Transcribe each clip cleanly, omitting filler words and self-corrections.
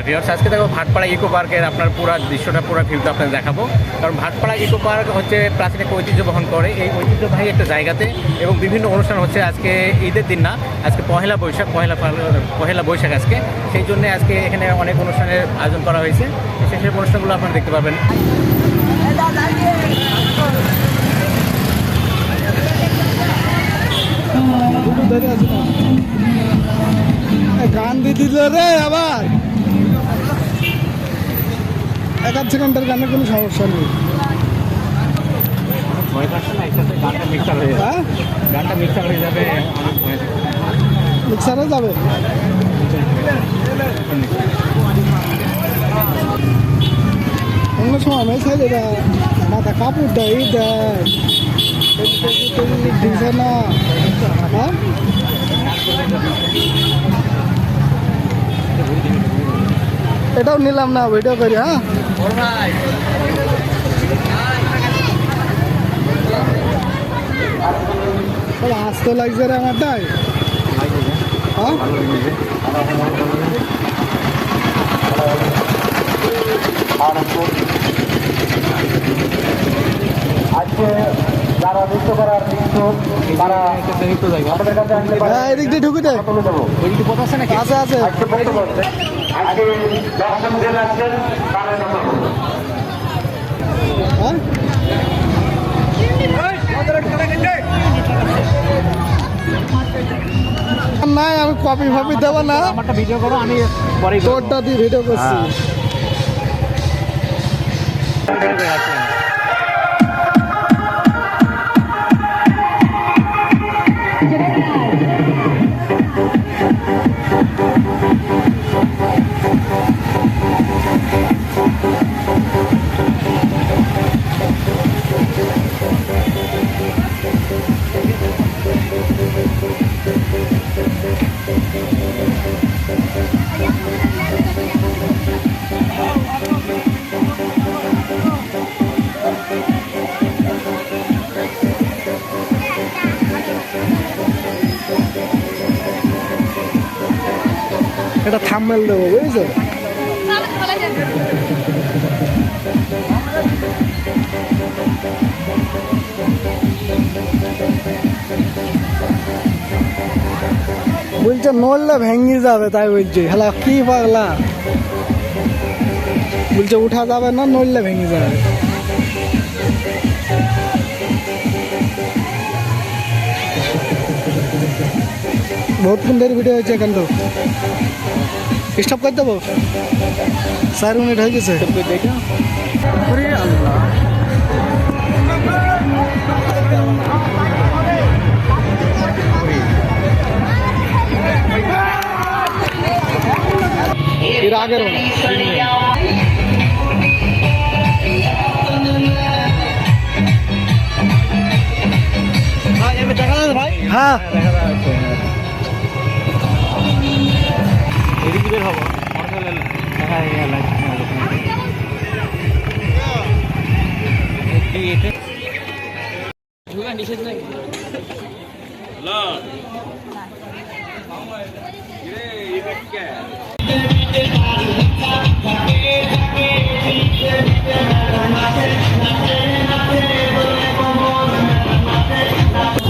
Viewers, আজকে দেখো Bhatpara eco পার্কের আপনার পুরো দৃশ্যটা পুরো ভিউটা আপনাদের দেখাবো। কারণ ভাটপাড়া ইকো পার্ক হচ্ছে প্রাচীন একটা ঐতিহ্য বহন করে, এই ঐতিহ্যবাহী একটা জায়গাতে এবং বিভিন্ন অনুষ্ঠান হচ্ছে। আজকে ঈদের দিন না, আজকে পহেলা বৈশাখ আজকে, সেই জন্য আজকে এখানে অনেক অনুষ্ঠানের আয়োজন করা হয়েছে। সেই অনুষ্ঠানগুলো আপনারা দেখতে পাবেন। গান দিয়ে দিল রে আবার, 1-8 সেকেন্ডের গানের কোনো সমস্যা নেই। গানটা মিক্সার হয়ে যাবে, মিক্সারে যাবে। অন্য সময় আমি খাই এটা মাথা কাপড় দেয়, এই দেয় দিছে না। হ্যাঁ, এটাও নিলাম না, ভিডিও করি। হ্যাঁ, আসতে লাগছে রে আমারটাই। হ্যাঁ, আজকে যারা নৃত্য করার নৃত্য তারা আমাদের কাছে আসতে পারে। এদিক দিয়ে ঢুকে দেয়, তুলে দেবো। আছে আছে। আজকে বলতে বলতে আজকে দর্শক যে আসছেন তাদের কথা বলবো। হ্যাঁ, নাই আমি কপি ফপি দেবো না, আমারটা ভিডিও করো, আমি পরে তোরটা দিয়ে ভিডিও করছি। এটা থাম্বনেল দেবো, বুঝেছো? বলছে নড়লে ভেঙে যাবে, তাই বলছে। হ্যালো, কি পাগলা বলছে উঠা যাবে না, নড়লে ভেঙে যাবে। বহুতক্ষণ ধরে ভিডিও হয়েছে, এখান তো স্টপ করে দেবো। 4 মিনিট হয়ে গেছে। এর আগের হ্যাঁ,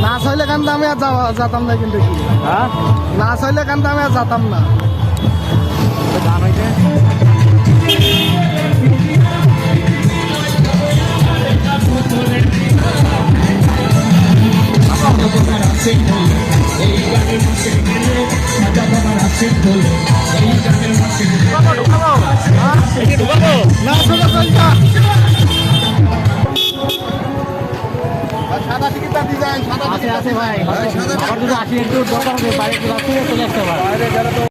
নাচ হইলে কান্দে আমি আর যেতাম না, কিন্তু কি নাচ হইলে কান্দে আমি আর যেতাম না। গান হয়েছে আছে ভাই, আমার যদি 80 একটু দরকার হবে, বাইরে চলে আসতে পারে।